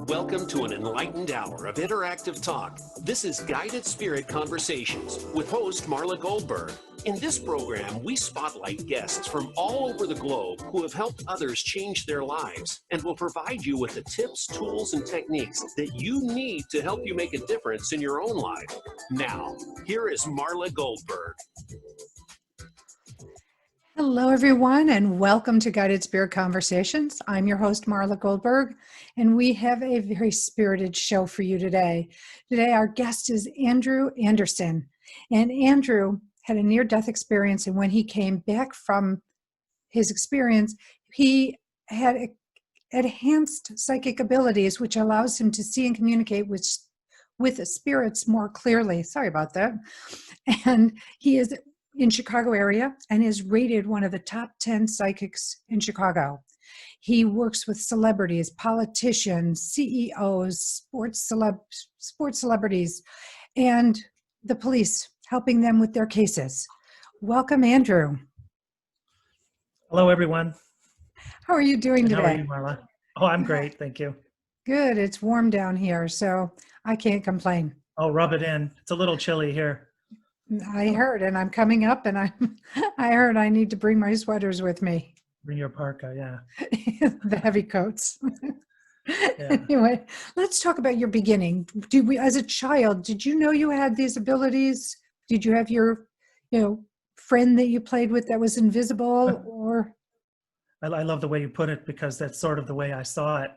Welcome to an enlightened hour of interactive talk. This is Guided Spirit Conversations with host Marla Goldberg. In this program, we spotlight guests from all over the globe who have helped others change their lives and will provide you with the tips, tools, and techniques that you need to help you make a difference in your own life. Now, here is Marla Goldberg. Hello, everyone, and welcome to Guided Spirit Conversations. I'm your host, Marla Goldberg, and we have a very spirited show for you today. Today, our guest is Andrew Anderson, and Andrew had a near-death experience, and when he came back from his experience, he had enhanced psychic abilities, which allows him to see and communicate with the spirits more clearly. Sorry about that. And he is in Chicago area and is rated one of the top 10 psychics in Chicago. He works with celebrities, politicians, CEOs, sports celebrities, and the police, helping them with their cases. Welcome, Andrew. Hello, everyone. How are you doing today? How are you, Marla? Oh, I'm great. Thank you. Good. It's warm down here, so I can't complain. Oh, rub it in. It's a little chilly here. I heard, and I'm coming up, and I heard I need to bring my sweaters with me. Bring your parka, yeah. The heavy coats. Yeah. Anyway, let's talk about your beginning. As a child, did you know you had these abilities? Did you have your, friend that you played with that was invisible, or? I love the way you put it because that's sort of the way I saw it.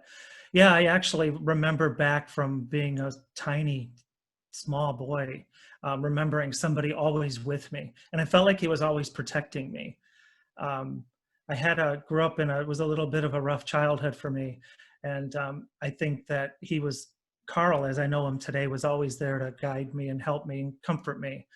Yeah, I actually remember back from being a tiny, small boy, remembering somebody always with me. And I felt like he was always protecting me. I grew up it was a little bit of a rough childhood for me. And I think that Carl, as I know him today, was always there to guide me and help me and comfort me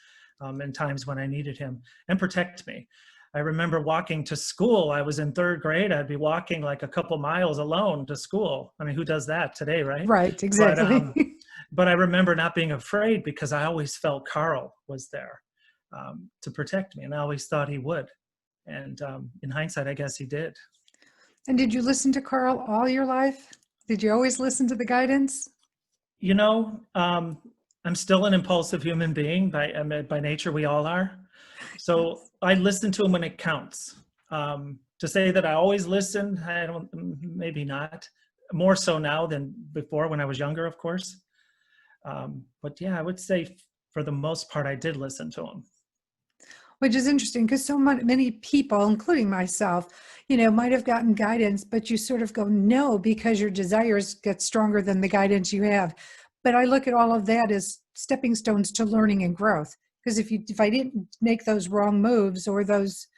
in times when I needed him and protect me. I remember walking to school. I was in third grade. I'd be walking like a couple miles alone to school. I mean, who does that today, right? Right, exactly. But I remember not being afraid because I always felt Carl was there to protect me. And I always thought he would. And in hindsight, I guess he did. And did you listen to Carl all your life? Did you always listen to the guidance? I'm still an impulsive human being by nature. We all are. So I listen to him when it counts. To say that I always listen, maybe not. More so now than before when I was younger, of course. But yeah, I would say for the most part, I did listen to him. Which is interesting because so many people, including myself, might have gotten guidance, but you sort of go, no, because your desires get stronger than the guidance you have. But I look at all of that as stepping stones to learning and growth. Because if I didn't make those wrong moves or those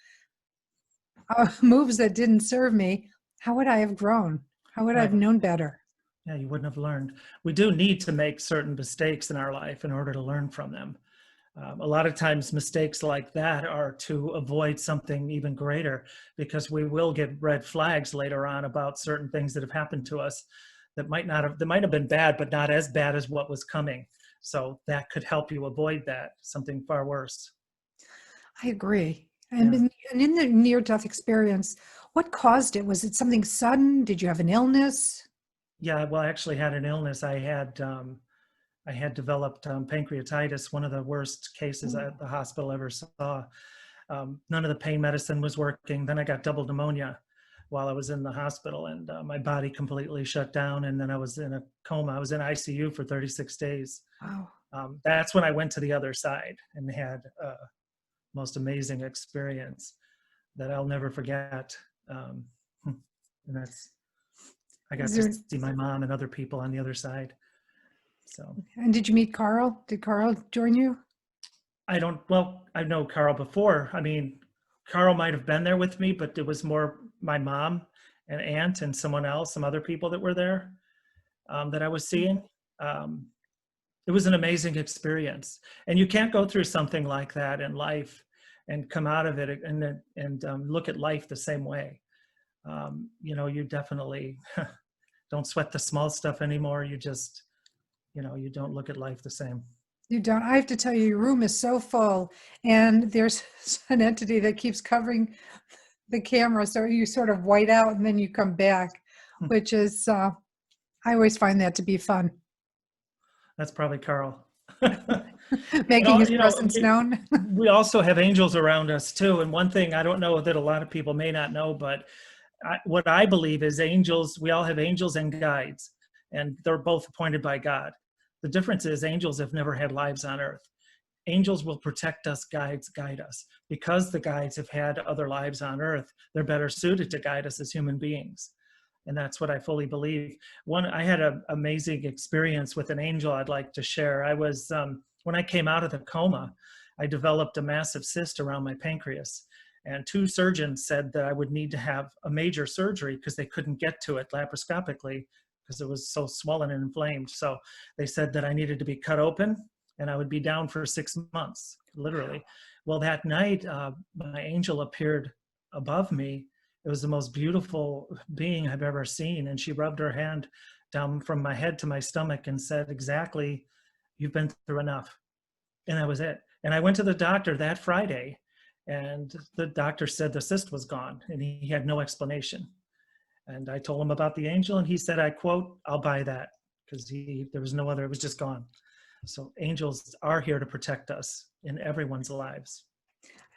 moves that didn't serve me, how would I have grown? How would I have known better? Yeah, you wouldn't have learned. We do need to make certain mistakes in our life in order to learn from them. A lot of times mistakes like that are to avoid something even greater because we will get red flags later on about certain things that have happened to us that might have been bad, but not as bad as what was coming. So that could help you avoid that, something far worse. I agree. And in the near-death experience, what caused it? Was it something sudden? Did you have an illness? Yeah, well, I actually had an illness. I had developed pancreatitis, one of the worst cases the hospital ever saw. None of the pain medicine was working. Then I got double pneumonia while I was in the hospital, and my body completely shut down. And then I was in a coma. I was in ICU for 36 days. Wow. That's when I went to the other side and had a most amazing experience that I'll never forget. And I got to see my mom and other people on the other side. So. And did you meet Carl? Did Carl join you? I know Carl before. I mean, Carl might have been there with me, but it was more my mom and aunt and some other people that were there that I was seeing. It was an amazing experience. And you can't go through something like that in life and come out of it and look at life the same way. You definitely don't sweat the small stuff anymore. You just, you don't look at life the same. You don't. I have to tell you, your room is so full, and there's an entity that keeps covering the camera, so you sort of white out and then you come back, which is, I always find that to be fun. That's probably Carl. Making his You know, presence known. we also have angels around us too. And one thing I don't know that a lot of people may not know, but what I believe is angels, we all have angels and guides, and they're both appointed by God. The difference is angels have never had lives on earth. Angels will protect us, guides guide us. Because the guides have had other lives on earth, they're better suited to guide us as human beings. And that's what I fully believe. I had an amazing experience with an angel I'd like to share. I was, when I came out of the coma, I developed a massive cyst around my pancreas. And 2 surgeons said that I would need to have a major surgery because they couldn't get to it laparoscopically because it was so swollen and inflamed. So they said that I needed to be cut open and I would be down for 6 months, literally. Well, that night, my angel appeared above me. It was the most beautiful being I've ever seen. And she rubbed her hand down from my head to my stomach and said, exactly, you've been through enough. And that was it. And I went to the doctor that Friday, and the doctor said the cyst was gone and he had no explanation. And I told him about the angel and he said, I quote, I'll buy that, because there was no other, it was just gone. So angels are here to protect us in everyone's lives.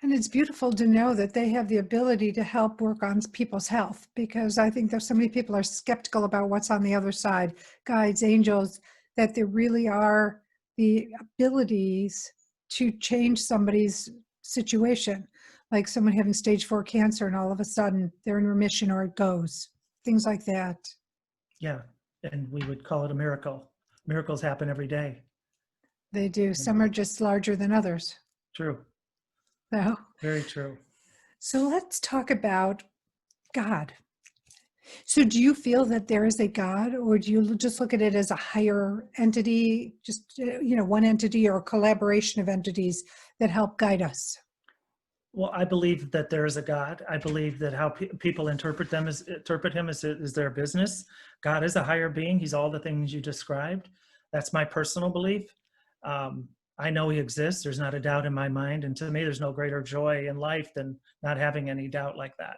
And it's beautiful to know that they have the ability to help work on people's health, because I think there's so many people are skeptical about what's on the other side, guides, angels, that there really are the abilities to change somebody's situation, like someone having stage 4 cancer and all of a sudden they're in remission or it goes, things like that. Yeah, and we would call it a miracle. Miracles happen every day. They do. Some are just larger than others. True. So, Very true. so let's talk about God. So do you feel that there is a God, or do you just look at it as a higher entity, just, one entity or a collaboration of entities that help guide us? Well, I believe that there is a God. I believe that how people interpret him is their business. God is a higher being. He's all the things you described. That's my personal belief. I know he exists. There's not a doubt in my mind. And to me, there's no greater joy in life than not having any doubt like that.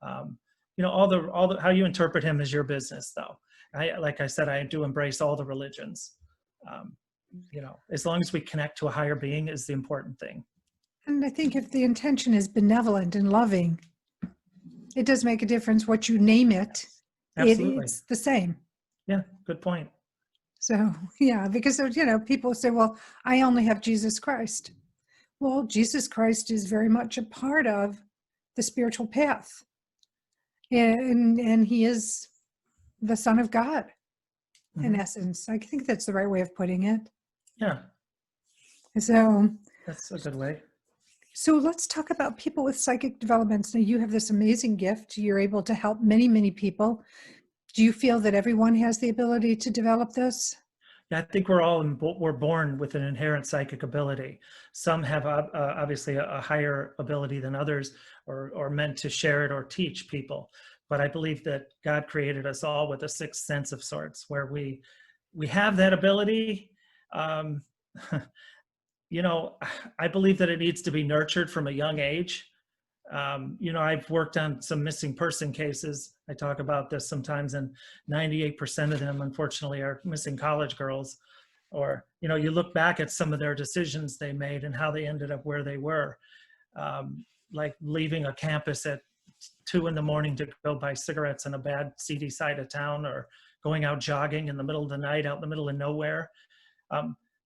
How you interpret him is your business, though. Like I said, I do embrace all the religions. As long as we connect to a higher being is the important thing. And I think if the intention is benevolent and loving, it does make a difference what you name it. Absolutely. It's the same. Yeah, good point. So, yeah, because, people say, well, I only have Jesus Christ. Well, Jesus Christ is very much a part of the spiritual path. And he is the Son of God, in essence. I think that's the right way of putting it. Yeah. So That's a good way. So let's talk about people with psychic developments. Now, you have this amazing gift. You're able to help many, many people. Do you feel that everyone has the ability to develop this? Yeah, I think we're born with an inherent psychic ability. Some have obviously a higher ability than others, or meant to share it or teach people. But I believe that God created us all with a sixth sense of sorts, where we have that ability. I believe that it needs to be nurtured from a young age. I've worked on some missing person cases. I talk about this sometimes, and 98% of them, unfortunately, are missing college girls. Or, you look back at some of their decisions they made and how they ended up where they were, like leaving a campus at 2 a.m. to go buy cigarettes in a bad, seedy side of town, or going out jogging in the middle of the night out in the middle of nowhere.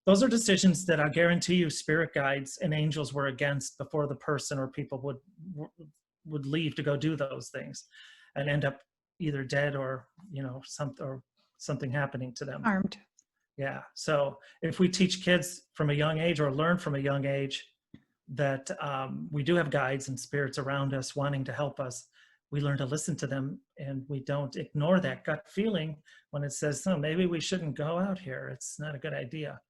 Those are decisions that I guarantee you spirit guides and angels were against before the person or people would leave to go do those things and end up either dead or, something happening to them. Harmed. Yeah. So if we teach kids from a young age, or learn from a young age, that we do have guides and spirits around us wanting to help us, we learn to listen to them, and we don't ignore that gut feeling when it says, oh, maybe we shouldn't go out here. It's not a good idea.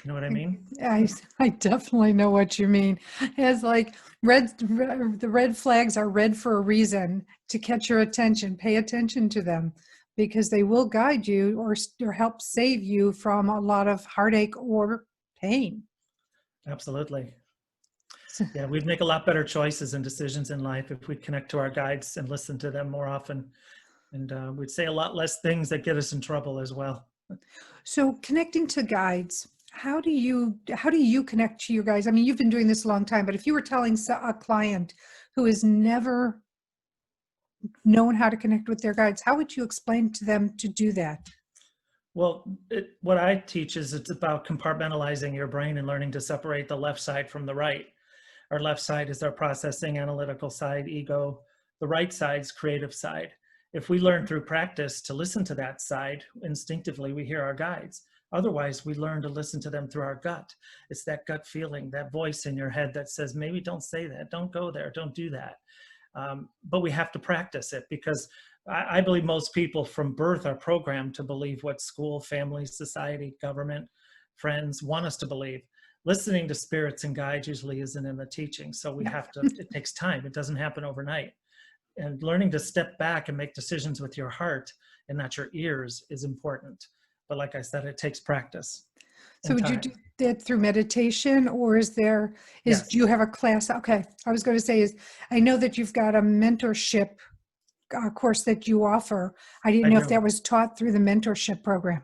You know what I mean? I definitely know what you mean. It's like the red flags are red for a reason, to catch your attention. Pay attention to them, because they will guide you or help save you from a lot of heartache or pain. Absolutely. Yeah, we'd make a lot better choices and decisions in life if we connect to our guides and listen to them more often. And we'd say a lot less things that get us in trouble as well. So connecting to guides, how do you connect to your guides? I mean, you've been doing this a long time, but if you were telling a client who has never known how to connect with their guides, how would you explain to them to do that? Well, what I teach is it's about compartmentalizing your brain and learning to separate the left side from the right. Our left side is our processing, analytical side, ego. The right side's creative side. If we learn through practice to listen to that side, instinctively we hear our guides. Otherwise, we learn to listen to them through our gut. It's that gut feeling, that voice in your head that says, maybe don't say that, don't go there, don't do that. But we have to practice it, because I believe most people from birth are programmed to believe what school, family, society, government, friends want us to believe. Listening to spirits and guides usually isn't in the teaching. So we have to, it takes time. It doesn't happen overnight. And learning to step back and make decisions with your heart and not your ears is important. But like I said, it takes practice. So would you do that through meditation, or do you have a class? Okay. I was going to say I know that you've got a mentorship course that you offer. I didn't know if that was taught through the mentorship program.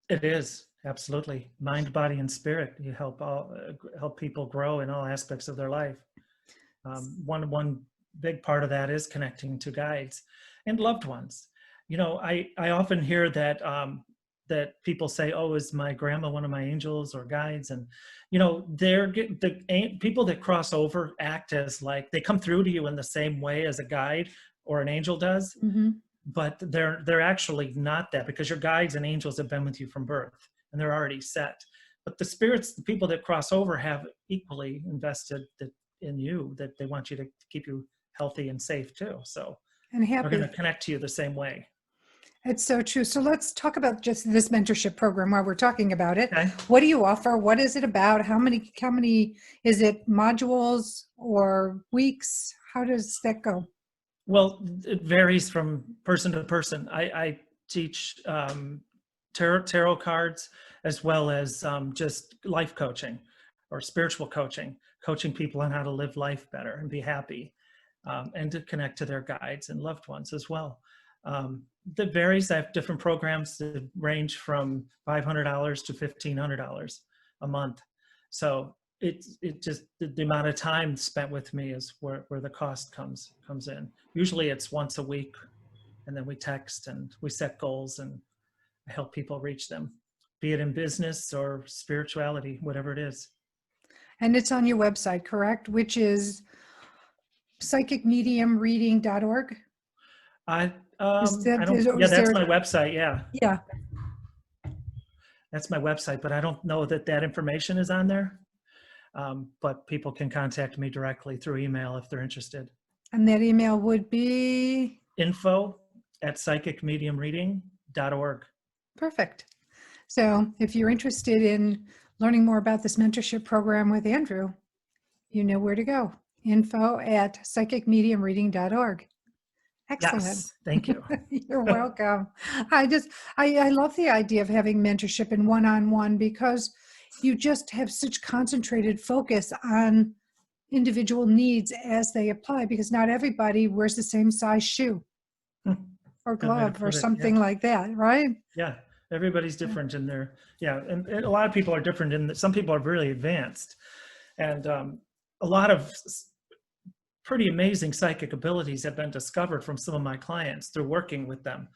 It is, absolutely. Mind, body, and spirit. You help people grow in all aspects of their life. One big part of that is connecting to guides and loved ones. I often hear that that people say, oh, is my grandma one of my angels or guides? And, the people that cross over act as like they come through to you in the same way as a guide or an angel does, but they're actually not that, because your guides and angels have been with you from birth and they're already set. But the spirits, the people that cross over, have equally invested in you, that they want you to keep you healthy and safe too. So and happy. They're going to connect to you the same way. It's so true. So let's talk about just this mentorship program while we're talking about it. Okay. What do you offer? What is it about? How many, is it modules or weeks? How does that go? Well, it varies from person to person. I teach tarot cards, as well as just life coaching or spiritual coaching people on how to live life better and be happy, and to connect to their guides and loved ones as well. That varies. I have different programs that range from $500 to $1,500 a month. So it just, the amount of time spent with me is where the cost comes in. Usually it's once a week, and then we text and we set goals and I help people reach them, be it in business or spirituality, whatever it is. And it's on your website, correct? Which is psychicmediumreading.org. That's my website. Yeah. Yeah. That's my website, but I don't know that information is on there. But people can contact me directly through email if they're interested. And that email would be? info@psychicmediumreading.org. Perfect. So if you're interested in learning more about this mentorship program with Andrew, you know where to go. info@psychicmediumreading.org. Excellent. Yes, thank you. You're welcome. I love the idea of having mentorship and one-on-one, because you just have such concentrated focus on individual needs as they apply, because not everybody wears the same size shoe or glove or something like that, right? Yeah, everybody's different in their, and a lot of people are different in that. Some people are really advanced, and a lot of pretty amazing psychic abilities have been discovered from some of my clients through working with them,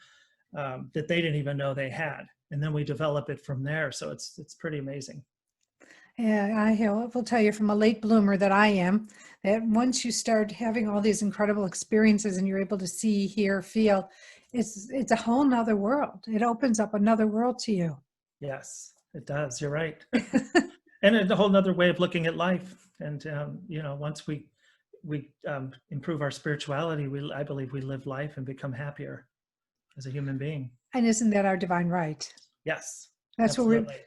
that they didn't even know they had. And then we develop it from there. So it's pretty amazing. Yeah, I will tell you from a late bloomer that I am, that once you start having all these incredible experiences and you're able to see, hear, feel, it's a whole nother world. It opens up another world to you. Yes, it does. You're right. And a whole nother way of looking at life. And, once we improve our spirituality, I believe we live life and become happier as a human being. And isn't that our divine right? Yes. That's absolutely.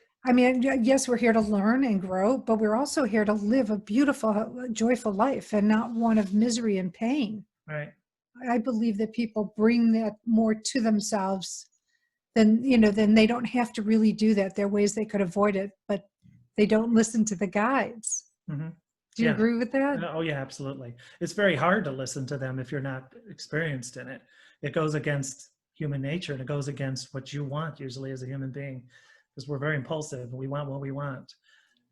yes, we're here to learn and grow, but we're also here to live a beautiful, joyful life, and not one of misery and pain. Right. I believe that people bring that more to themselves then they don't have to really do that. There are ways they could avoid it, but they don't listen to the guides. Mm-hmm. Do you agree with that? Oh yeah, absolutely. It's very hard to listen to them if you're not experienced in it. it goes against human nature, and it goes against what you want usually as a human being, because we're very impulsive and we want what we want,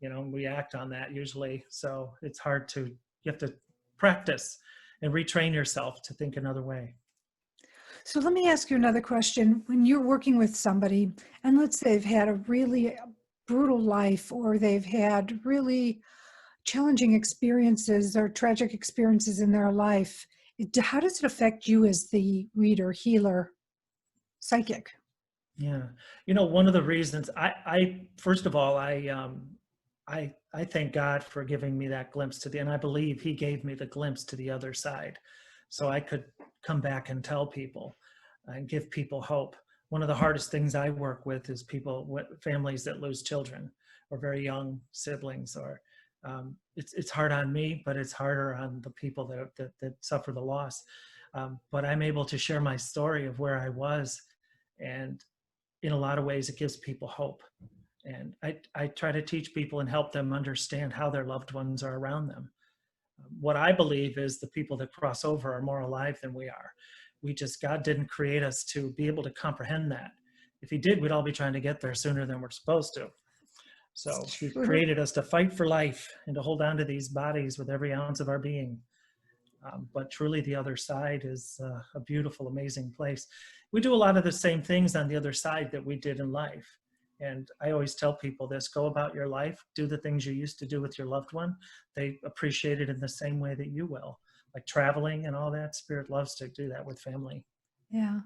and we act on that usually. So it's hard you have to practice and retrain yourself to think another way. So let me ask you another question. When you're working with somebody, and let's say they've had a really brutal life, or they've had really challenging experiences or tragic experiences in their life, how does it affect you as the reader, healer, psychic? Yeah. One of the reasons I first of all, I thank God for giving me that glimpse and I believe he gave me the glimpse to the other side, so I could come back and tell people and give people hope. One of the hardest things I work with is families that lose children or very young siblings, or it's hard on me, but it's harder on the people that suffer the loss. But I'm able to share my story of where I was, and in a lot of ways it gives people hope. And I try to teach people and help them understand how their loved ones are around them. What I believe is the people that cross over are more alive than we are. God didn't create us to be able to comprehend that. If he did, we'd all be trying to get there sooner than we're supposed to. So he created us to fight for life and to hold on to these bodies with every ounce of our being. But truly the other side is a beautiful, amazing place. We do a lot of the same things on the other side that we did in life. And I always tell people this: go about your life, do the things you used to do with your loved one. They appreciate it in the same way that you will, like traveling and all that. Spirit loves to do that with family. Yeah.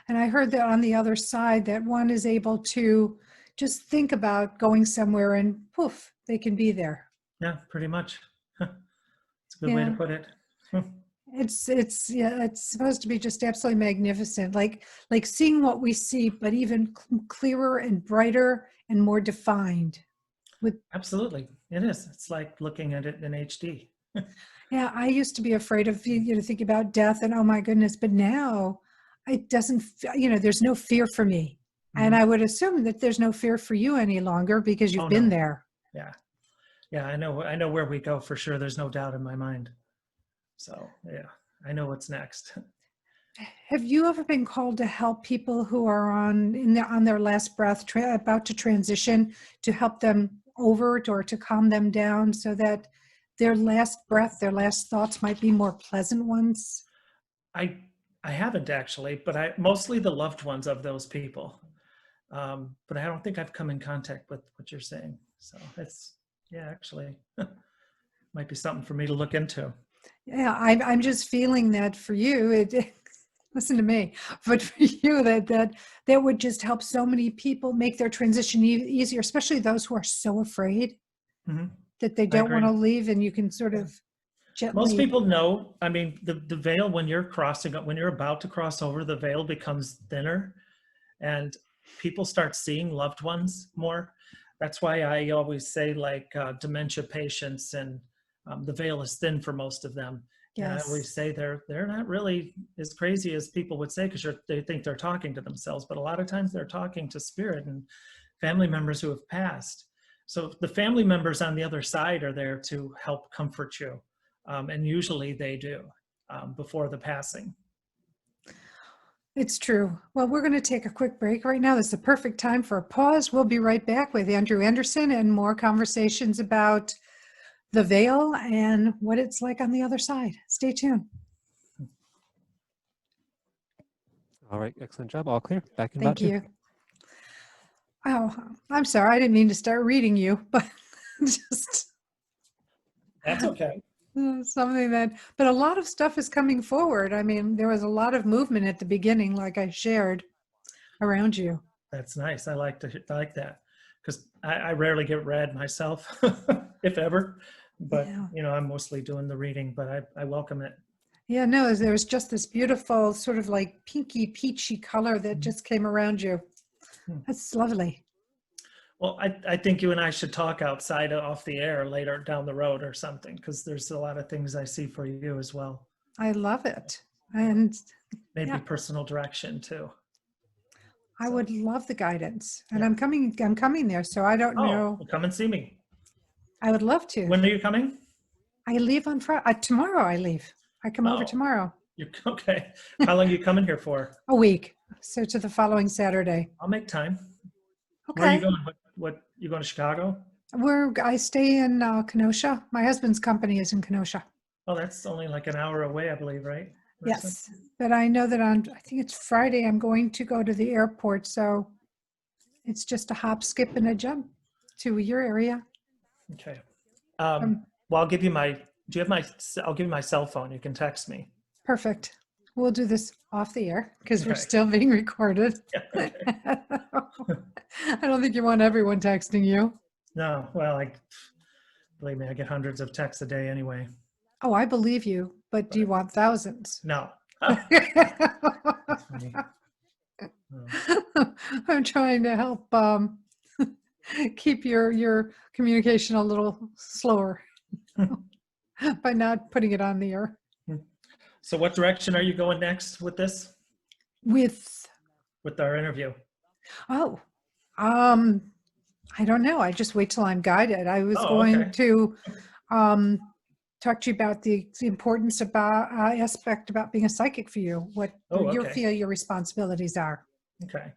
And I heard that on the other side, that one is able to just think about going somewhere and poof, they can be there. Yeah, pretty much. It's a good way to put it. It's supposed to be just absolutely magnificent, like seeing what we see, but even clearer and brighter and more defined. Absolutely, it is. It's like looking at it in HD. Yeah, I used to be afraid of think about death and oh my goodness, but now it doesn't. There's no fear for me, and I would assume that there's no fear for you any longer because you've been there. Yeah. I know where we go for sure. There's no doubt in my mind. So yeah, I know what's next. Have you ever been called to help people who are on their last breath, about to transition, to help them over it or to calm them down so that their last breath, their last thoughts might be more pleasant ones? I haven't actually, but mostly the loved ones of those people. But I don't think I've come in contact with what you're saying. So actually might be something for me to look into. Yeah, I'm just feeling that for you, listen to me, but for you, that would just help so many people make their transition easier, especially those who are so afraid that they don't want to leave, and you can sort of gently. Most people know, I mean, the veil, when you're about to cross over, the veil becomes thinner and people start seeing loved ones more. That's why I always say, like, dementia patients, and the veil is thin for most of them. Yes. And I always say they're not really as crazy as people would say, because they think they're talking to themselves, but a lot of times they're talking to spirit and family members who have passed. So the family members on the other side are there to help comfort you, and usually they do before the passing. It's true. Well, we're going to take a quick break right now. This is the perfect time for a pause. We'll be right back with Andrew Anderson and more conversations about the veil and what it's like on the other side. Stay tuned. All right, excellent job. All clear. Back in Thank about two. you. Oh, I'm sorry. I didn't mean to start reading you, but just that's okay. But a lot of stuff is coming forward. I mean, there was a lot of movement at the beginning, like I shared, around you. That's nice. I like that, because I rarely get read myself, if ever. But I'm mostly doing the reading, but I welcome it. Yeah, no, there was just this beautiful sort of like pinky peachy color that just came around you. That's lovely. Well, I think you and I should talk outside off the air later down the road or something, because there's a lot of things I see for you as well. I love it. And maybe personal direction too. I would love the guidance, and I'm coming there. So I don't know. Well, come and see me. I would love to. When are you coming? I leave on Friday. Tomorrow I leave. I come over tomorrow. You're okay. How long are you coming here for? A week. So to the following Saturday. I'll make time. Where are you Okay. going? What you going to Chicago? I stay in Kenosha. My husband's company is in Kenosha. Oh, that's only like an hour away, I believe, right? Yes. But I know that I think it's Friday, I'm going to go to the airport. So it's just a hop, skip, and a jump to your area. Okay. Well, I'll give you my, do you have my, I'll give you my cell phone. You can text me. Perfect. We'll do this off the air because we're Okay. still being recorded. Yeah, okay. I don't think you want everyone texting you. No, well, believe me, I get hundreds of texts a day anyway. Oh, I believe you, but do you want thousands? No. That's funny. No. I'm trying to help keep your communication a little slower by not putting it on the air. So what direction are you going next with this? With our interview? I don't know. I just wait till I'm guided. I was Oh, going okay. to talk to you about the importance about aspect about being a psychic for you, what you okay. feel your responsibilities are. Okay.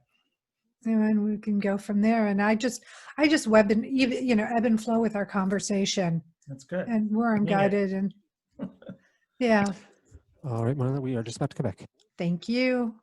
And then we can go from there. And I just ebb and flow with our conversation. That's good. And where I'm guided and yeah. All right, Marla, we are just about to come back. Thank you.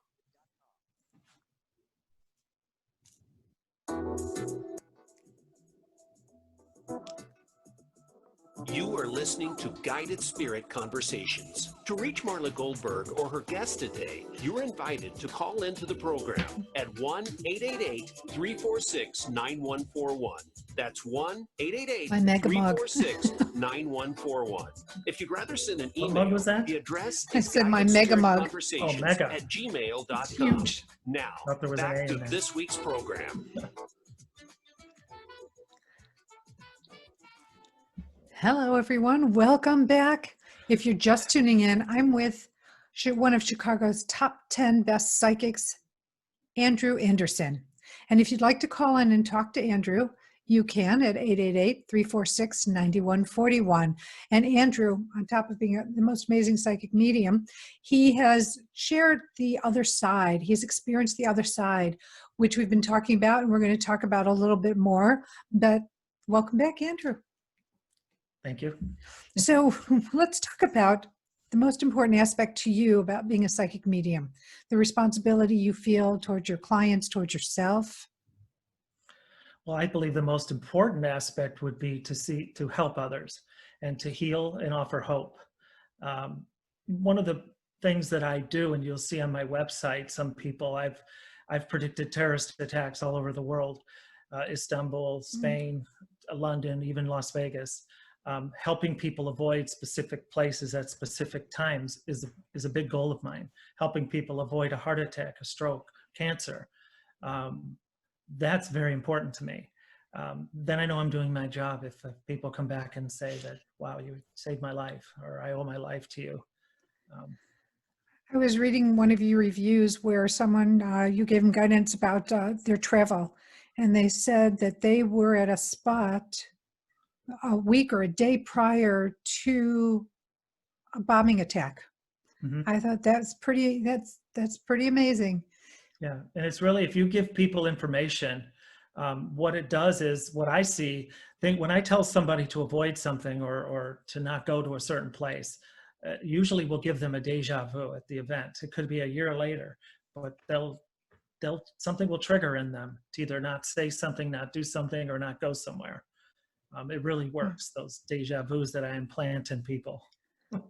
You are listening to Guided Spirit Conversations. To reach Marla Goldberg or her guest today, you're invited to call into the program at 1-888-346-9141. That's 1-888-346-9141. If you'd rather send an email, What mug was that? the address I is said my mega mug. guidedspiritconversations@gmail.com. Huge. Now, back to this week's program. Hello, everyone. Welcome back. If you're just tuning in, I'm with one of Chicago's top 10 best psychics, Andrew Anderson. And if you'd like to call in and talk to Andrew, you can at 888-346-9141. And Andrew, on top of being the most amazing psychic medium, he has shared the other side. He's experienced the other side, which we've been talking about, and we're going to talk about a little bit more. But welcome back, Andrew. Thank you. So let's talk about the most important aspect to you about being a psychic medium, the responsibility you feel towards your clients, towards yourself. Well, I believe the most important aspect would be to help others and to heal and offer hope. One of the things that I do, and you'll see on my website, some people, I've predicted terrorist attacks all over the world, Istanbul, Spain, London, even Las Vegas. Helping people avoid specific places at specific times is a big goal of mine. Helping people avoid a heart attack, a stroke, cancer. That's very important to me. Then I know I'm doing my job if people come back and say that, wow, you saved my life, or I owe my life to you. I was reading one of your reviews where someone, you gave them guidance about their travel, and they said that they were at a spot a week or a day prior to a bombing attack. Mm-hmm. I thought that's pretty amazing. Yeah, and it's really, if you give people information, what it does is, what I see, when I tell somebody to avoid something or to not go to a certain place, usually we'll give them a deja vu at the event. It could be a year later, but something will trigger in them to either not say something, not do something, or not go somewhere. It really works, those deja vus that I implant in people.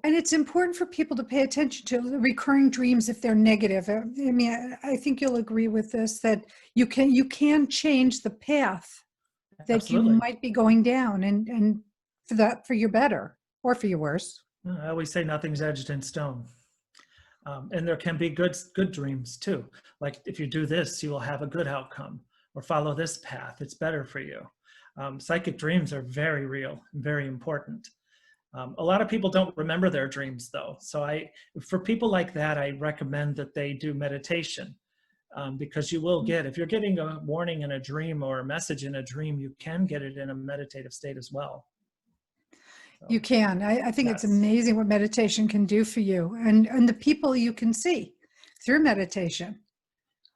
And it's important for people to pay attention to recurring dreams if they're negative. I mean, I think you'll agree with this, that you can change the path that Absolutely. You might be going down, and for your better or for your worse. I always say nothing's etched in stone. And there can be good dreams too. Like, if you do this, you will have a good outcome, or follow this path, it's better for you. Psychic dreams are very real and very important. A lot of people don't remember their dreams though. So for people like that, I recommend that they do meditation, because you will if you're getting a warning in a dream or a message in a dream, you can get it in a meditative state as well. You So, can. I think it's yes, amazing what meditation can do for you and the people you can see through meditation.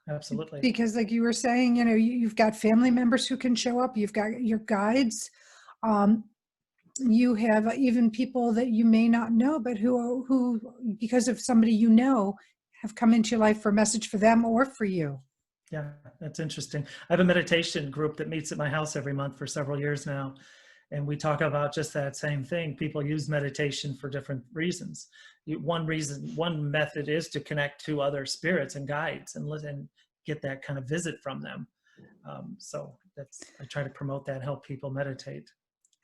absolutely. Because like you were saying, you've got family members who can show up, you've got your guides, um, you have even people that you may not know, but who, because of somebody have come into your life for a message for them or for you. Yeah, that's interesting. I have a meditation group that meets at my house every month for several years now. And we talk about just that same thing. People use meditation for different reasons. One method is to connect to other spirits and guides and get that kind of visit from them. So I try to promote that, help people meditate.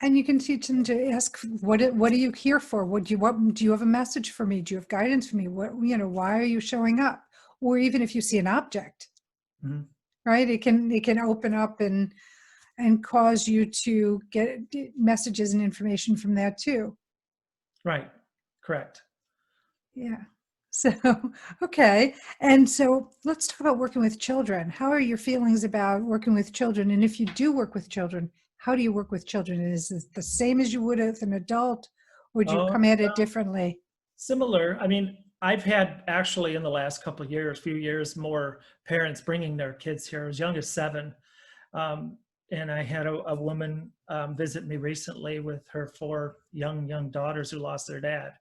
And you can teach them to ask, what are you here for? What do you have a message for me? Do you have guidance for me? Why are you showing up? Or even if you see an object, Mhm. right? It can open up and cause you to get messages and information from that too. Right, correct. Yeah. So, okay. And so let's talk about working with children. How are your feelings about working with children? And if you do work with children, how do you work with children? Is it the same as you would with an adult, or do you Oh, come at it differently? similar. I mean, I've had actually in the last few years, more parents bringing their kids here as young as 7. And I had a woman visit me recently with her 4 young daughters who lost their dad.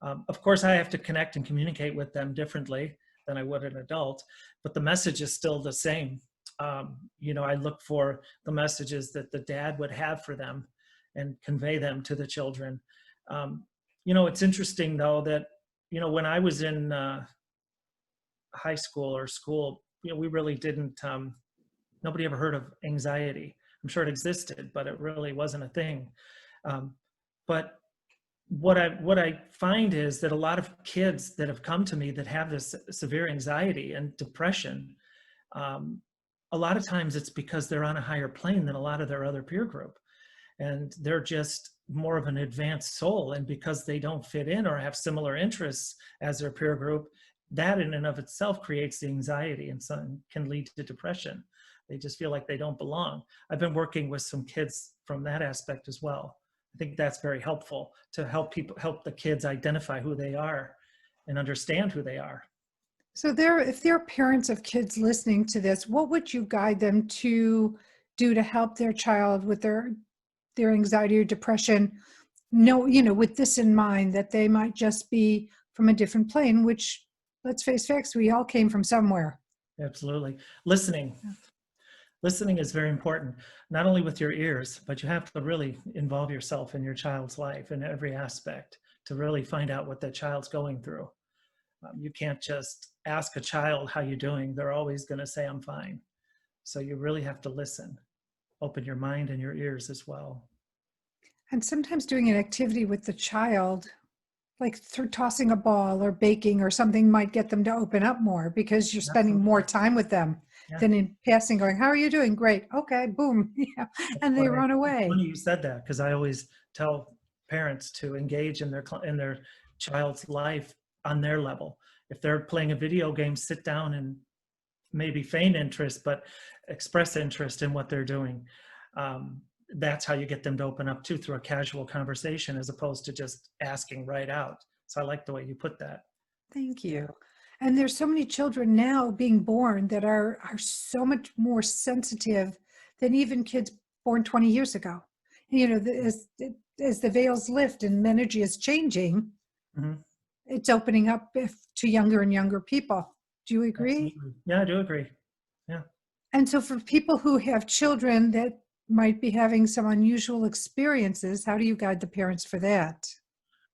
Of course, I have to connect and communicate with them differently than I would an adult, but the message is still the same. I look for the messages that the dad would have for them and convey them to the children. It's interesting though that, when I was in high school or school, we really didn't, nobody ever heard of anxiety. I'm sure it existed, but it really wasn't a thing. But what I find is that a lot of kids that have come to me that have this severe anxiety and depression, a lot of times it's because they're on a higher plane than a lot of their other peer group, and they're just more of an advanced soul. And because they don't fit in or have similar interests as their peer group, that in and of itself creates the anxiety and some can lead to depression. They just feel like they don't belong. I've been working with some kids from that aspect as well. I think that's very helpful to help the kids identify who they are and understand who they are. So if there are parents of kids listening to this, what would you guide them to do to help their child with their anxiety or depression? No, with this in mind, that they might just be from a different plane, which, let's face facts, we all came from somewhere. Absolutely. Listening is very important, not only with your ears, but you have to really involve yourself in your child's life in every aspect to really find out what that child's going through. You can't just ask a child, how you doing? They're always going to say, I'm fine. So you really have to listen, open your mind and your ears as well. And sometimes doing an activity with the child, like through tossing a ball or baking or something, might get them to open up more because you're spending more Absolutely. time with them Yeah. than in passing going, how are you doing? Great. Okay. Boom. Yeah. And they run It's away. funny you said that, because I always tell parents to engage in their child's life on their level. If they're playing a video game, sit down and maybe feign interest, but express interest in what they're doing. That's how you get them to open up too, through a casual conversation, as opposed to just asking right out. So I like the way you put that. Thank you. And there's so many children now being born that are so much more sensitive than even kids born 20 years ago. As the veils lift and energy is changing, Mm-hmm. it's opening up to younger and younger people. Do you agree? Absolutely. Yeah, I do agree. Yeah. And so for people who have children that might be having some unusual experiences, how do you guide the parents for that?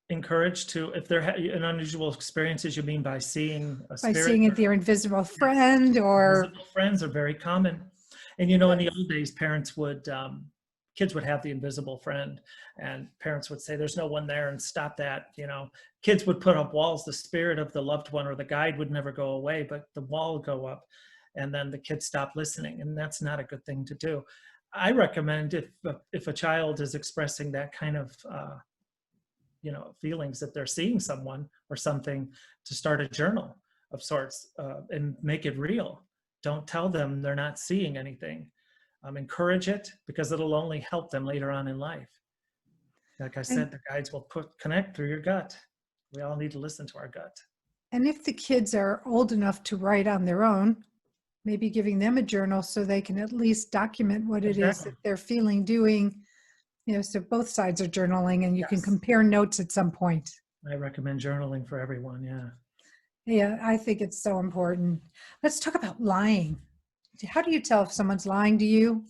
Encouraged to, if they're in unusual experiences, you mean by seeing a By spirit? seeing it, their invisible friend, or Invisible friends are very common. And in the old days, kids would have the invisible friend, and parents would say, there's no one there, and stop that. Kids would put up walls. The spirit of the loved one or the guide would never go away, but the wall would go up, and then the kids stop listening. And that's not a good thing to do. I recommend, if a child is expressing that kind of feelings that they're seeing someone or something, to start a journal of sorts, and make it real. Don't tell them they're not seeing anything. Encourage it, because it'll only help them later on in life. Like I And, said, the guides will connect through your gut. We all need to listen to our gut. and if the kids are old enough to write on their own, maybe giving them a journal so they can at least document what it is Exactly. that they're feeling, doing, so both sides are journaling and you can Yes. compare notes at some point. I recommend journaling for everyone. Yeah. Yeah, I think it's so important. Let's talk about lying. How do you tell if someone's lying to you?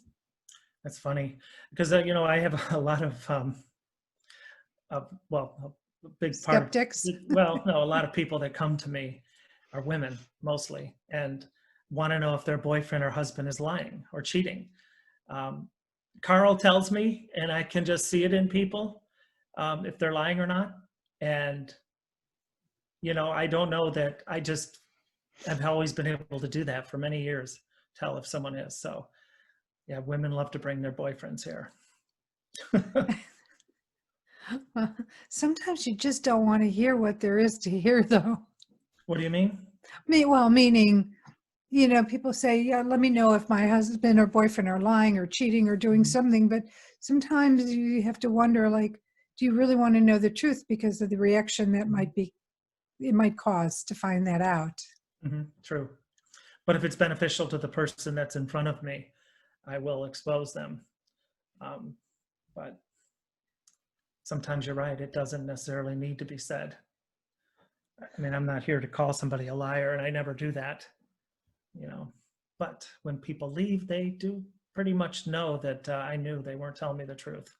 That's funny because, I have a lot well, a big part of, Skeptics? well, no, a lot of people that come to me are women mostly and want to know if their boyfriend or husband is lying or cheating. Carl tells me, and I can just see it in people, if they're lying or not. And, I don't know that I've always been able to do that for many years, tell if someone is. So yeah, women love to bring their boyfriends here. Sometimes you just don't want to hear what there is to hear, though. What do you mean? Meaning, people say, yeah, let me know if my husband or boyfriend are lying or cheating or doing something. But sometimes you have to wonder, like, do you really want to know the truth because of the reaction that it might cause to find that out? True. But if it's beneficial to the person that's in front of me, I will expose them. But sometimes you're right. It doesn't necessarily need to be said. I mean, I'm not here to call somebody a liar, and I never do that, But when people leave, they do pretty much know that I knew they weren't telling me the truth.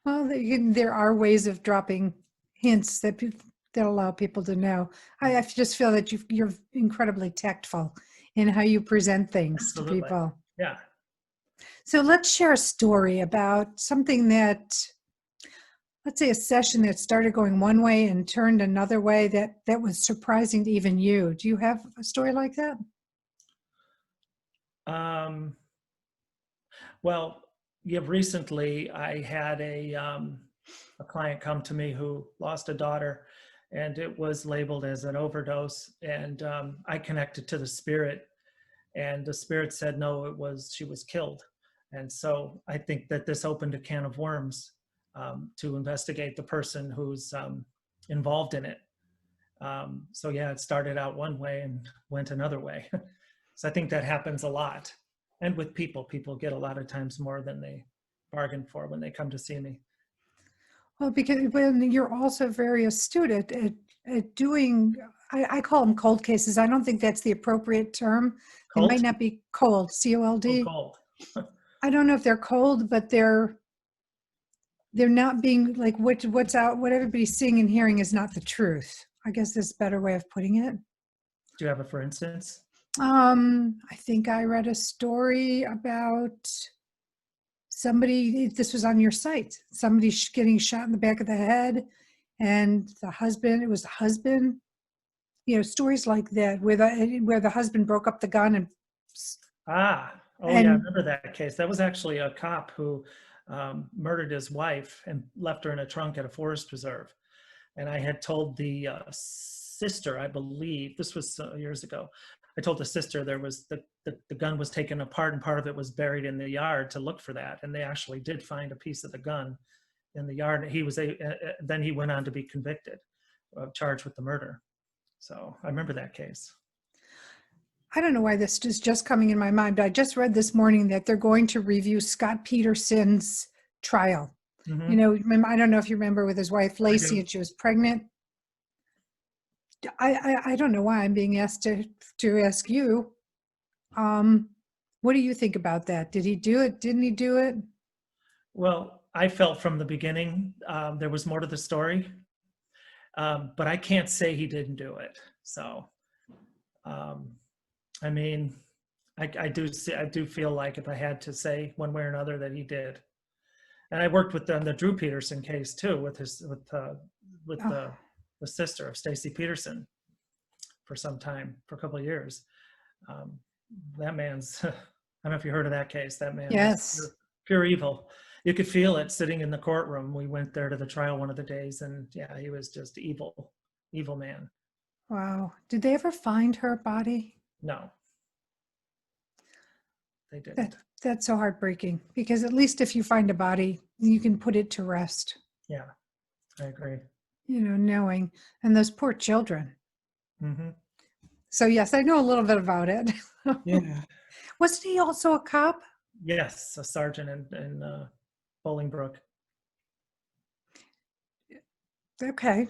Well, there are ways of dropping hints that allow people to know. I just feel that you're incredibly tactful in how you present things to Absolutely. people. Yeah. So let's share a story about something that, let's say, a session that started going one way and turned another way that was surprising to even you. Do you have a story like that? Well, recently I had a client come to me who lost a daughter, and it was labeled as an overdose. And I connected to the spirit, and the spirit said, no, she was killed. And so I think that this opened a can of worms to investigate the person who's involved in it. So yeah, it started out one way and went another way. So I think that happens a lot. And with people get a lot of times more than they bargain for when they come to see me. Well, because you're also very astute at doing, I call them cold cases. I don't think that's the appropriate term. They might Cold? not be cold, C-O-L-D. Cold. I don't know if they're cold, but they're not being like what's out, what everybody's seeing and hearing is not the truth. I guess that's a better way of putting it. Do you have a for instance? I think I read a story about somebody, this was on your site, somebody getting shot in the back of the head, and it was the husband, stories like that where the husband broke up the gun and Yeah, I remember that case. That was actually a cop who murdered his wife and left her in a trunk at a forest preserve. And I had told the sister, I believe, this was years ago, I told the sister there was the gun was taken apart and part of it was buried in the yard to look for that. And they actually did find a piece of the gun in the yard. Then he went on to be convicted, charged with the murder. So I remember that case. I don't know why this is just coming in my mind, but I just read this morning that they're going to review Scott Peterson's trial. Mm-hmm. I don't know if you remember with his wife Lacey, and she was pregnant. I don't know why I'm being asked to ask you. What do you think about that? Did he do it? Didn't he do it? Well, I felt from the beginning there was more to the story, but I can't say he didn't do it. So, I mean, I do feel like if I had to say one way or another that he did. And I worked with the Drew Peterson case too, with the sister of Stacy Peterson for some time, for a couple of years. That man's, I don't know if you heard of that case. That man Yes. was pure evil. You could feel it sitting in the courtroom. We went there to the trial one of the days, and yeah, he was just evil man. Wow. Did they ever find her body? No, they didn't. That's so heartbreaking, because at least if you find a body, you can put it to rest, Yeah, I agree. knowing, and those poor children. Hmm. So yes, I know a little bit about it. Yeah. Wasn't he also a cop? Yes, a sergeant in Bolingbrook. Okay.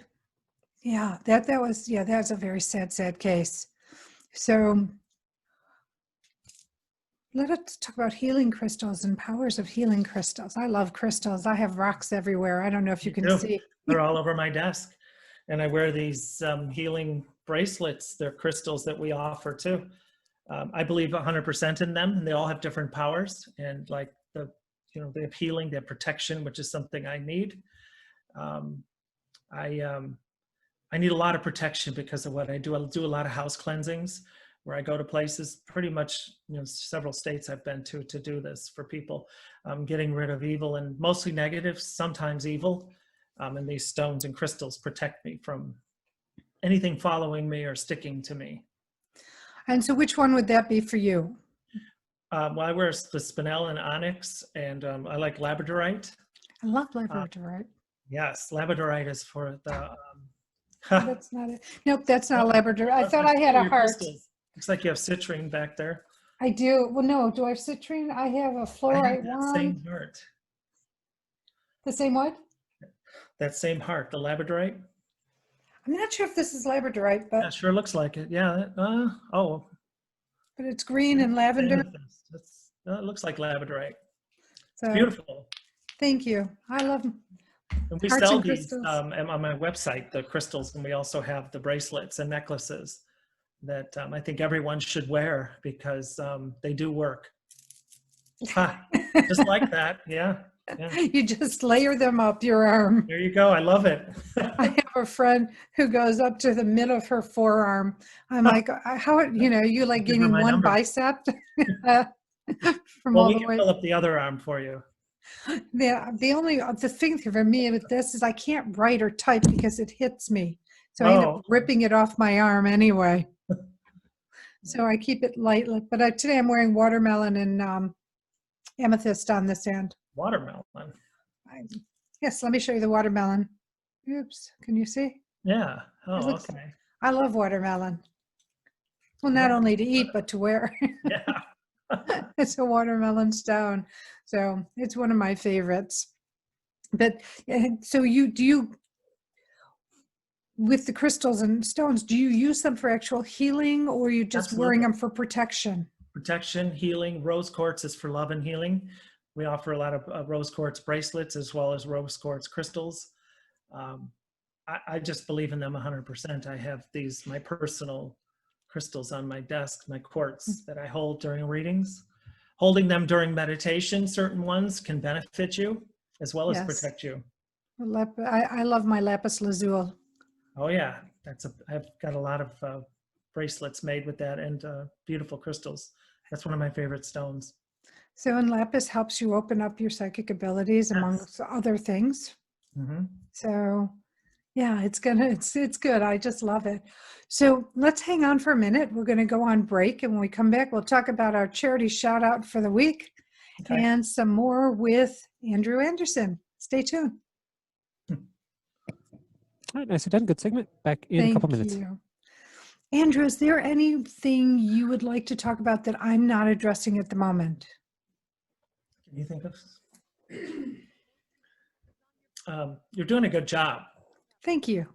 Yeah, that's a very sad case. So let us talk about healing crystals and powers of healing crystals. I love crystals. I have rocks everywhere. I don't know if you Me can too. see. They're all over my desk. And I wear these healing bracelets. They're crystals that we offer too. I believe 100% in them, and they all have different powers. And like they have healing, they have protection, which is something I need. Um, I need a lot of protection because of what I do. I'll do a lot of house cleansings where I go to places, pretty much, several states I've been to do this for people, getting rid of evil and mostly negative, sometimes evil. And these stones and crystals protect me from anything following me or sticking to me. And so which one would that be for you? Well, I wear the spinel and onyx, and I like labradorite. I love labradorite. Yes, labradorite is for the. That's not it. Nope, that's not labradorite. I thought I had a heart. Crystals. Looks like you have citrine back there. I do. Well, no. Do I have citrine? I have a fluorite one. Same heart. The same what? That same heart, the labradorite. I'm not sure if this is labradorite, but Yeah, sure looks like it. Yeah. but it's green and lavender. It looks like labradorite. So Beautiful. thank you. I love them. And we sell these on my website, the crystals, and we also have the bracelets and necklaces that I think everyone should wear because they do work. Just like that. Yeah. You just layer them up your arm. There you go. I love it. I have a friend who goes up to the mid of her forearm. I'm like, how, you like gaining one number. bicep from Well, all we the can way. fill up the other arm for you. The thing for me with this is I can't write or type because it hits me. So I end up ripping it off my arm anyway. So I keep it light. But today I'm wearing watermelon and amethyst on this end. Watermelon. Yes, let me show you the watermelon. Oops, can you see? Yeah. Oh, Okay. I love watermelon. Well, not only to eat, but to wear. Yeah. It's a watermelon stone. So it's one of my favorites. But so with the crystals and stones, do you use them for actual healing or are you just wearing them for protection? Protection, healing. Rose quartz is for love and healing. We offer a lot of rose quartz bracelets as well as rose quartz crystals. I just believe in them 100%. I have my personal crystals on my desk, my quartz that I hold during readings. Holding them during meditation, certain ones can benefit you as well as protect you. I love my lapis lazuli. Oh yeah, I've got a lot of bracelets made with that and beautiful crystals. That's one of my favorite stones. So, and lapis helps you open up your psychic abilities amongst other things. Mm-hmm. So, yeah, it's good. I just love it. So let's hang on for a minute. We're going to go on break. And when we come back, we'll talk about our charity shout out for the week and some more with Andrew Anderson. Stay tuned. All right, nicely done. Good segment. Back in a couple minutes. Thank you. Andrew, is there anything you would like to talk about that I'm not addressing at the moment? Can you think of? You're doing a good job. Thank you.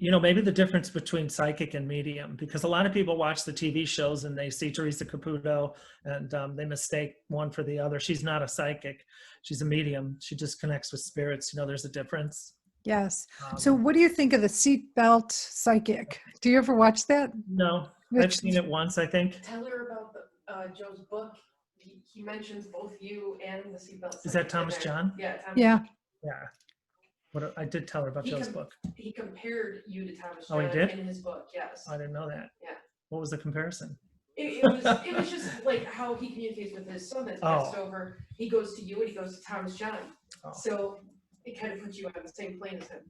Maybe the difference between psychic and medium, because a lot of people watch the TV shows and they see Teresa Caputo and they mistake one for the other. She's not a psychic. She's a medium. She just connects with spirits. There's a difference. Yes. So what do you think of the seatbelt psychic? Do you ever watch that? No, I've seen it once, I think. Tell her about Joe's book. He mentions both you and the seatbelt psychic. Is that Thomas John? Yeah. Thomas. Yeah. Yeah. I did tell her about Joe's book. He compared you to Thomas John in his book, yes. I didn't know that. Yeah. What was the comparison? It was just like how he communicates with his son that's passed over. He goes to you and he goes to Thomas John. Oh. So it kind of puts you on the same plane as him.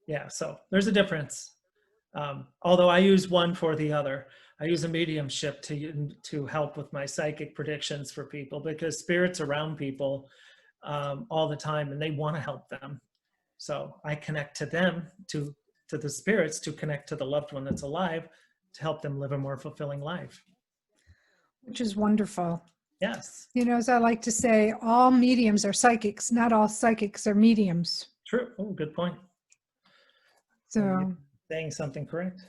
Yeah, so there's a difference. Although I use one for the other. I use a mediumship to help with my psychic predictions for people, because spirits around people all the time, and they want to help them. So I connect to them, to the spirits, to connect to the loved one that's alive, to help them live a more fulfilling life. Which is wonderful. Yes. You know, as I like to say, all mediums are psychics. Not all psychics are mediums. True. Oh, good point. So You're saying something correct.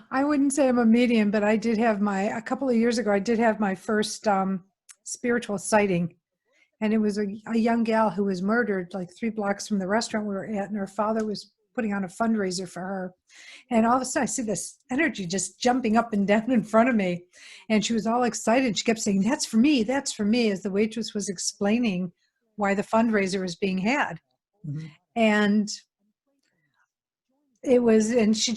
I wouldn't say I'm a medium, but I did have a couple of years ago, I did have my first spiritual sighting. And it was a young gal who was murdered like 3 blocks from the restaurant we were at. And her father was putting on a fundraiser for her. And all of a sudden I see this energy just jumping up and down in front of me. And she was all excited. She kept saying, "That's for me, that's for me," as the waitress was explaining why the fundraiser was being had. Mm-hmm. And it was, and she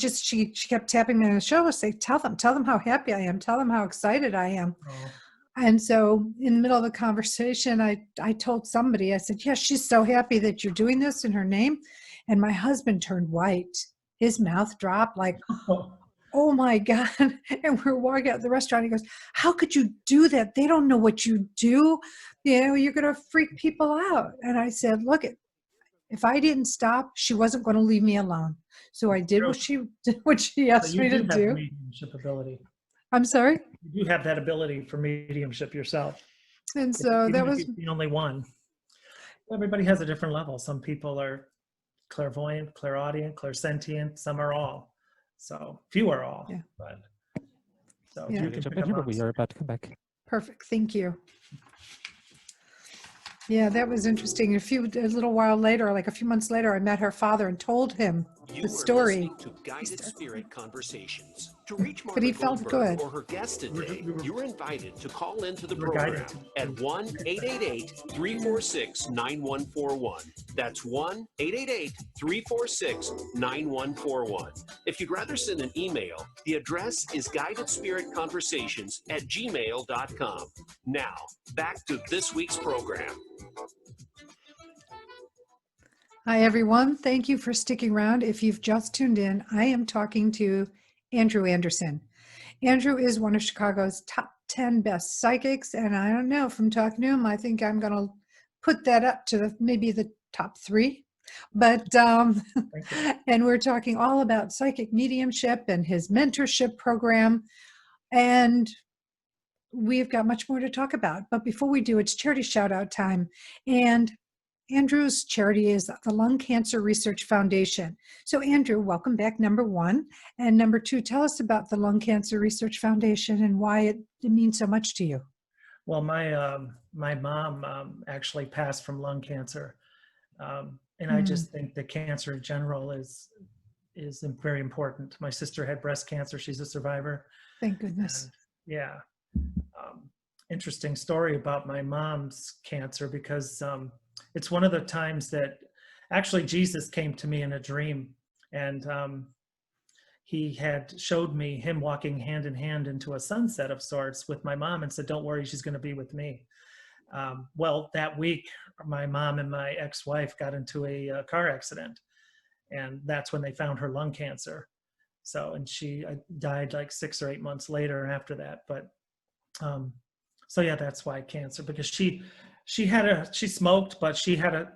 kept tapping me on the shoulder, saying, tell them how happy I am. Tell them how excited I am. Oh. And so in the middle of the conversation, I told somebody, I said, "Yes, she's so happy that you're doing this in her name." And my husband turned white. His mouth dropped like, oh my God. And we're walking out the restaurant. He goes, "How could you do that? They don't know what you do. You know, you're going to freak people out." And I said, "Look, if I didn't stop, she wasn't going to leave me alone. So I did what she asked me to do." You have mediumship ability. I'm sorry? You have that ability for mediumship yourself. And so that was the only one. Everybody has a different level. Some people are clairvoyant, clairaudient, clairsentient. Some are all. So few are all. Yeah. But so Yeah. you can Jump pick in here, up but we are about to come back. perfect. Thank you. Yeah, that was interesting. A little while later, like a few months later, I met her father and told him You the are story. listening to Guided Spirit Conversations. To reach But he Marla felt Goldberg good. or her guest today, you are invited to call into the You were guided program to- at 1-888-346-9141. That's 1-888-346-9141. If you'd rather send an email, the address is guidedspiritconversations@gmail.com. Now, back to this week's program. Hi, everyone. Thank you for sticking around. If you've just tuned in, I am talking to Andrew Anderson. Andrew is one of Chicago's top 10 best psychics. And I don't know, from talking to him, I think I'm going to put that up to maybe the top 3. But, and we're talking all about psychic mediumship and his mentorship program. And we've got much more to talk about. But before we do, it's charity shout out time. And Andrew's charity is the Lung Cancer Research Foundation. So Andrew, welcome back, number 1. And number 2, tell us about the Lung Cancer Research Foundation and why it means so much to you. Well, my mom actually passed from lung cancer. And I just think that cancer in general is very important. My sister had breast cancer. She's a survivor. Thank goodness. And, yeah. Interesting story about my mom's cancer, because it's one of the times that actually Jesus came to me in a dream, and he had showed me him walking hand in hand into a sunset of sorts with my mom and said, "Don't worry, she's going to be with me." Well, that week, my mom and my ex-wife got into a car accident, and that's when they found her lung cancer. So, and she died like 6 or 8 months later after that. But so yeah, that's why cancer, because she smoked, but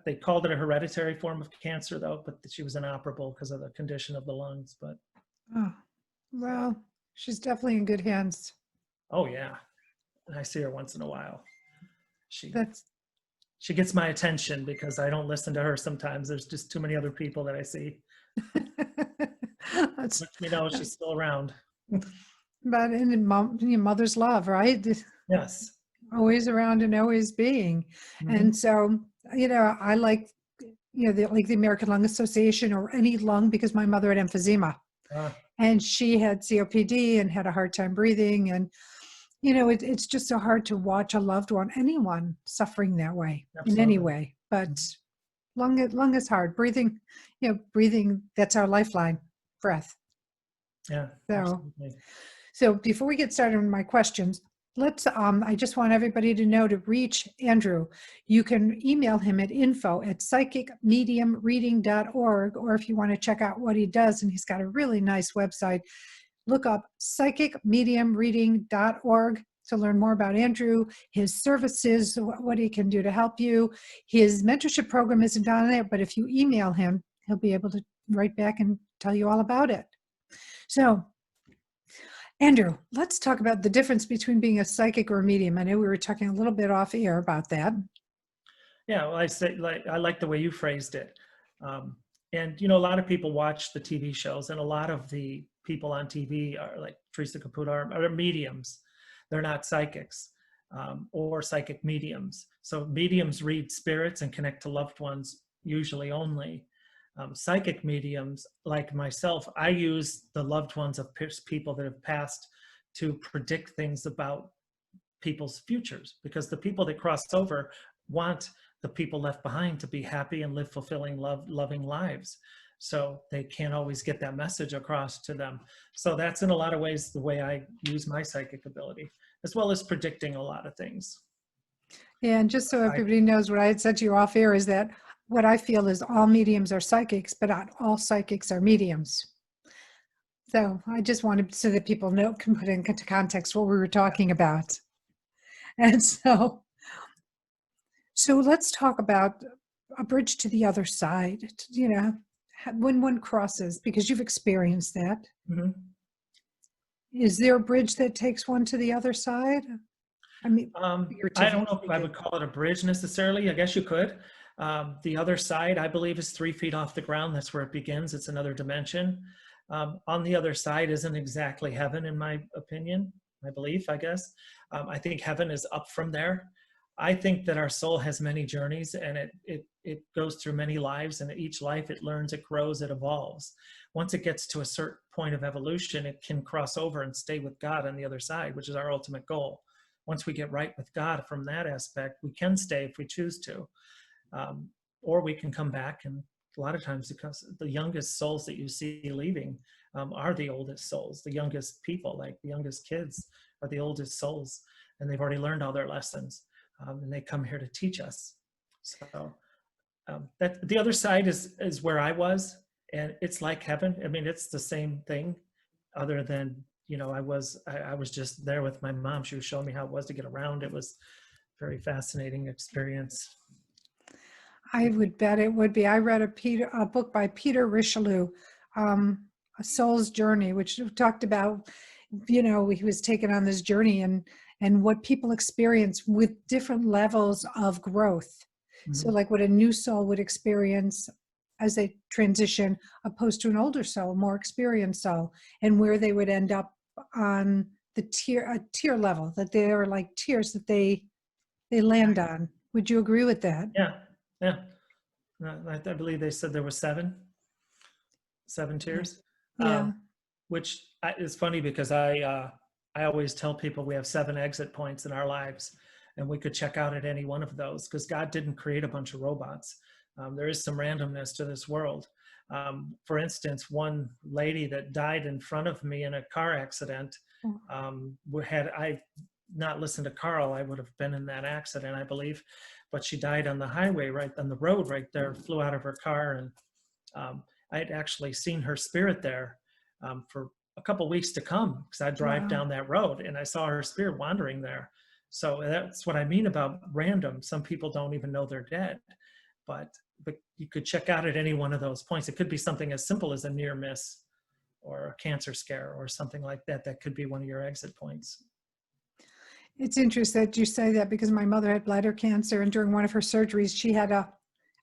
they called it a hereditary form of cancer though, but she was inoperable because of the condition of the lungs. But oh, well, she's definitely in good hands. Oh yeah, I see her once in a while. She gets my attention because I don't listen to her sometimes. There's just too many other people that I see. That's, Let me know she's still around. But in your mother's love, right? Yes. Always around and always being. Mm-hmm. And so, I like, the American Lung Association or any lung, because my mother had emphysema and she had COPD and had a hard time breathing. And, it's just so hard to watch a loved one, anyone suffering that way. Absolutely. In any way. But lung is hard. Breathing, that's our lifeline, breath. Yeah. So, absolutely. So before we get started on my questions, I just want everybody to know, to reach Andrew, you can email him at info@psychicmediumreading.org, or if you want to check out what he does, and he's got a really nice website, look up psychicmediumreading.org to learn more about Andrew, his services, what he can do to help you. His mentorship program isn't on there, but if you email him, he'll be able to write back and tell you all about it. So, Andrew, let's talk about the difference between being a psychic or a medium. I know we were talking a little bit off air about that. Yeah, well, I like the way you phrased it. And, you know, a lot of people watch the TV shows, and a lot of the people on TV are like Teresa Caputo are mediums. They're not psychics or psychic mediums. So mediums read spirits and connect to loved ones, usually only. Psychic mediums, like myself, I use the loved ones of people that have passed to predict things about people's futures, because the people that cross over want the people left behind to be happy and live fulfilling, loving lives. So they can't always get that message across to them. So that's in a lot of ways the way I use my psychic ability, as well as predicting a lot of things. Yeah, and just so everybody knows, what I had said to you off air is that what I feel is all mediums are psychics, but not all psychics are mediums. So I just wanted so that people know, can put into context what we were talking about. And so let's talk about a bridge to the other side, you know, when one crosses, because you've experienced that. Mm-hmm. Is there a bridge that takes one to the other side? I mean, I don't know if I would call it a bridge necessarily. I guess you could. The other side, I believe, is 3 feet off the ground. That's where it begins. It's another dimension. On the other side isn't exactly heaven, in my opinion, my belief, I guess. I think heaven is up from there. I think that our soul has many journeys, and it goes through many lives, and each life it learns, it grows, it evolves. Once it gets to a certain point of evolution, it can cross over and stay with God on the other side, which is our ultimate goal. Once we get right with God from that aspect, we can stay if we choose to. Or we can come back, and a lot of times because the youngest souls that you see leaving are the oldest souls. The youngest people, like the youngest kids, are the oldest souls, and they've already learned all their lessons, and they come here to teach us. So that the other side is where I was, and it's like heaven. I mean, it's the same thing, other than, you know, I was just there with my mom. She was showing me how it was to get around. It was a very fascinating experience. I would bet it would be. I read a book by Peter Richelieu, A Soul's Journey, which talked about, you know, he was taken on this journey and what people experience with different levels of growth. Mm-hmm. So like what a new soul would experience as they transition, opposed to an older soul, more experienced soul, and where they would end up on the tier level, that they are like tiers that they land on. Would you agree with that? Yeah. I believe they said there were seven tiers. Yeah. Which is funny because I always tell people we have 7 exit points in our lives, and we could check out at any one of those, because God didn't create a bunch of robots. There is some randomness to this world. For instance, one lady that died in front of me in a car accident, had I not listened to Carl, I would have been in that accident, I believe. But she died on the highway, right on the road right there, flew out of her car. And I had actually seen her spirit there for a couple of weeks to come, because I drive down that road, and I saw her spirit wandering there. So that's what I mean about random. Some people don't even know they're dead, but you could check out at any one of those points. It could be something as simple as a near miss or a cancer scare or something like that. That could be one of your exit points. It's interesting that you say that, because my mother had bladder cancer, and during one of her surgeries, she had a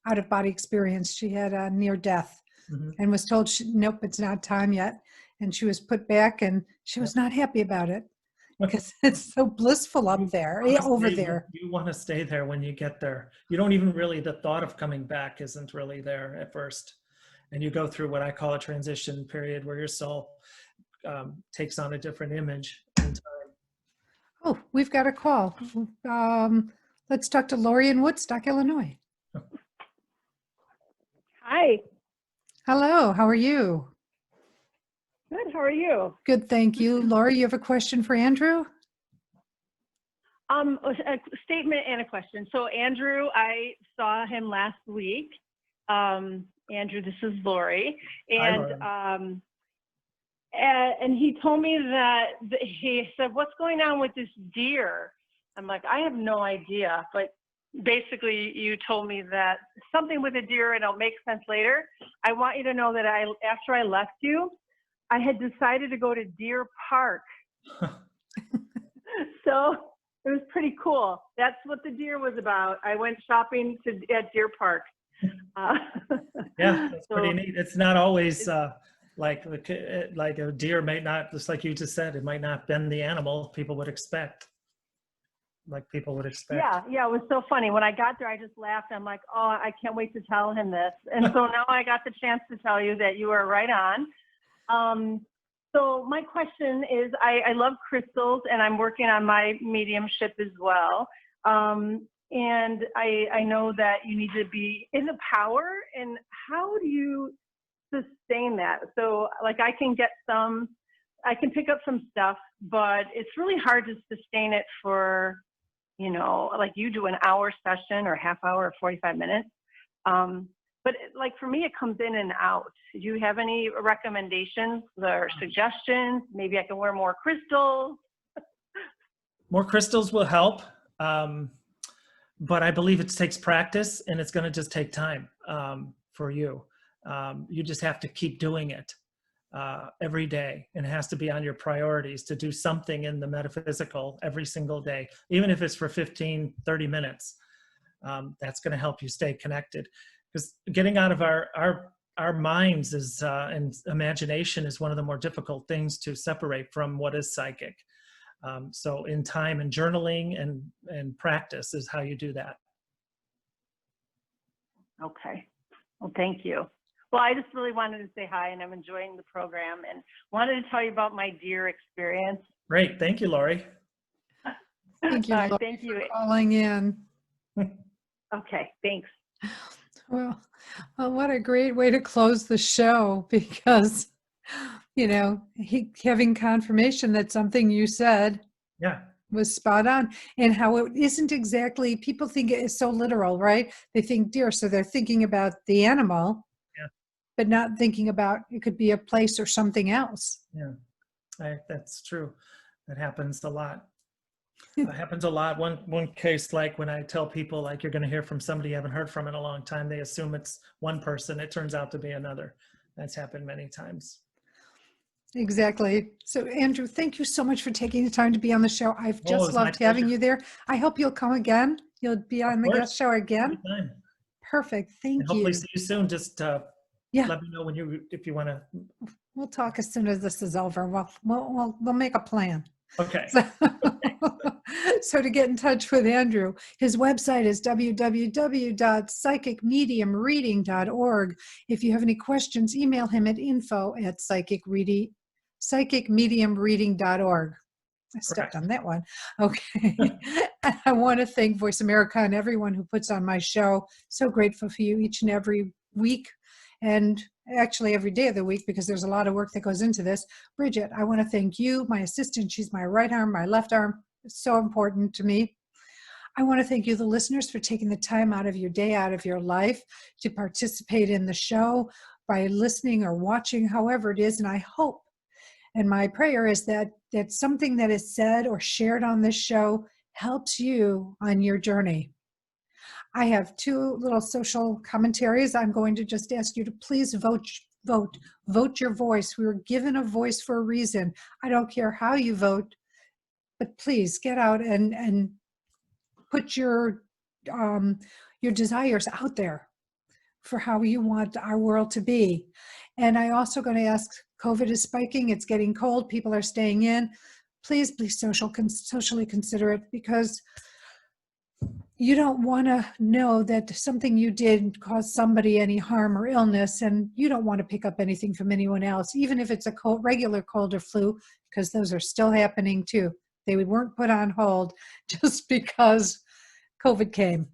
out-of-body experience. She had a near death, and was told, nope, it's not time yet. And she was put back, and she was not happy about it, because it's so blissful up there, over there. You want to stay there when you get there. You don't even really, the thought of coming back isn't really there at first. And you go through what I call a transition period, where your soul takes on a different image in time. Oh, we've got a call. Let's talk to Lori in Woodstock, Illinois. Hi. Hello, how are you? Good, how are you? Good, thank you. Lori, you have a question for Andrew? A statement and a question. So Andrew, I saw him last week. Andrew, this is Lori, and he told me that he said, "What's going on with this deer?" I'm like, "I have no idea," but basically you told me that something with a deer, and it'll make sense later. I want you to know that after I left you, I had decided to go to Deer Park. So it was pretty cool. That's what the deer was about. I went shopping at Deer Park. Yeah, that's pretty neat. It's not always like a deer might not, just like you just said, it might not bend the animal people would expect. Like people would expect. Yeah, it was so funny. When I got there, I just laughed. I'm like, oh, I can't wait to tell him this. And so now I got the chance to tell you that you are right on. So my question is, I love crystals, and I'm working on my mediumship as well. And I know that you need to be in the power, and how do you sustain that? So like I can pick up some stuff, but it's really hard to sustain it for, like you do an hour session or half hour or 45 minutes. But like for me, it comes in and out. Do you have any recommendations or suggestions? Maybe I can wear more crystals. More crystals will help. But I believe it takes practice, and it's going to just take time for you. You just have to keep doing it every day, and it has to be on your priorities to do something in the metaphysical every single day, even if it's for 15, 30 minutes. That's going to help you stay connected, because getting out of our minds and imagination is one of the more difficult things to separate from what is psychic. So in time and journaling and practice is how you do that. Okay. Well, thank you. Well, I just really wanted to say hi, and I'm enjoying the program, and wanted to tell you about my deer experience. Great. Thank you, Lori. Thank you, Lori, thank you for calling in. Okay, thanks. Well, what a great way to close the show, because having confirmation that something you said was spot on, and how it isn't exactly, people think it is so literal, right? They think deer, so they're thinking about the animal, but not thinking about it could be a place or something else. Yeah, that's true. That happens a lot. It happens a lot. One case, like when I tell people, like, you're going to hear from somebody you haven't heard from in a long time, they assume it's one person. It turns out to be another. That's happened many times. Exactly. So Andrew, thank you so much for taking the time to be on the show. I've just loved having you there. I hope you'll come again. You'll be on the guest show again. Anytime. Perfect. Thank you. Hopefully see you soon. Just let me know if you want to. We'll talk as soon as this is over. We'll make a plan. Okay. So to get in touch with Andrew, his website is www.psychicmediumreading.org. If you have any questions, email him at info@psychicmediumreading.org. I stepped on that one. Okay. I want to thank Voice America and everyone who puts on my show. So grateful for you each and every week, and actually every day of the week, because there's a lot of work that goes into this. Bridget, I want to thank you, my assistant. She's my right arm, my left arm. It's so important to me. I want to thank you, the listeners, for taking the time out of your day, out of your life, to participate in the show by listening or watching, however it is. And I hope, and my prayer is that something that is said or shared on this show helps you on your journey. I have two little social commentaries. I'm going to just ask you to please vote your voice. We were given a voice for a reason. I don't care how you vote, but please get out and put your desires out there for how you want our world to be. And I also going to ask, COVID is spiking. It's getting cold. People are staying in. Please be socially considerate, because you don't want to know that something you did caused somebody any harm or illness, and you don't want to pick up anything from anyone else, even if it's a regular cold or flu, because those are still happening too. They weren't put on hold just because COVID came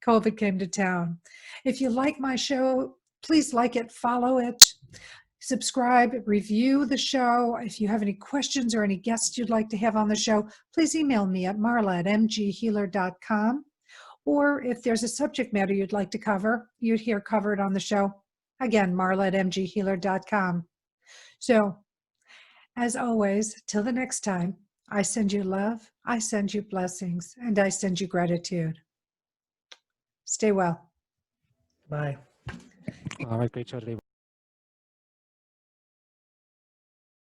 to town. If you like my show, please like it, follow it, subscribe, review the show. If you have any questions or any guests you'd like to have on the show, please email me at marla@mghealer.com. Or if there's a subject matter you'd like to cover, you'd hear covered on the show, again, marla@mghealer.com. So, as always, till the next time, I send you love, I send you blessings, and I send you gratitude. Stay well. Bye. All right, great show today.